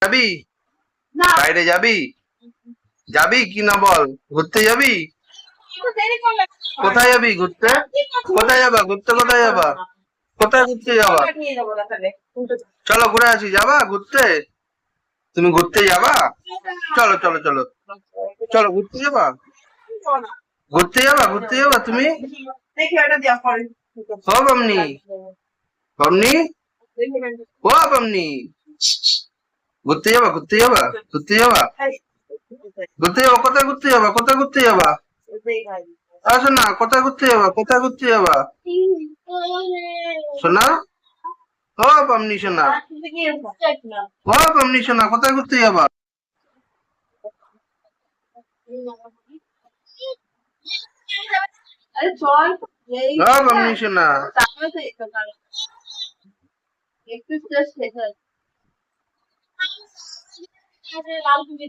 যাবি না বাইরে যাবি যাবি কি না বল ঘুরতে যাবি একটু দেরি করলে কোথায় যাবি ঘুরতে কোথায় যাবা ঘুরতে কোথায় যাবা কোথায় ঘুরতে যাবা নিয়ে যাবো না তাহলে চলো ঘুরে আসি যাবা ঘুরতে তুমি ঘুরতে যাবা চলো চলো চলো চলো ঘুরতে যাবা ঘুরতে যাবা ঘুরতে যাবা তুমি দেখি ওটা দেওয়া পরে ও বামনি বামনি ও বামনি ঘুরতে যাবা ঘুরতে যাবা ঘুরতে যাবা ঘুরতে যাবা কোথায় ঘুরতে যাবা কোথায় ঘুরতে যাবা আসো না কোথায় ঘুরতে যাবা কোথায় ঘুরতে যাবা সোনা ও বামনি সোনা ও বামনি সোনা কোথায় ঘুরতে যাবা আরে চল ও বামনি সোনা তারপরে তো একটু জাস্ট লাল তুমি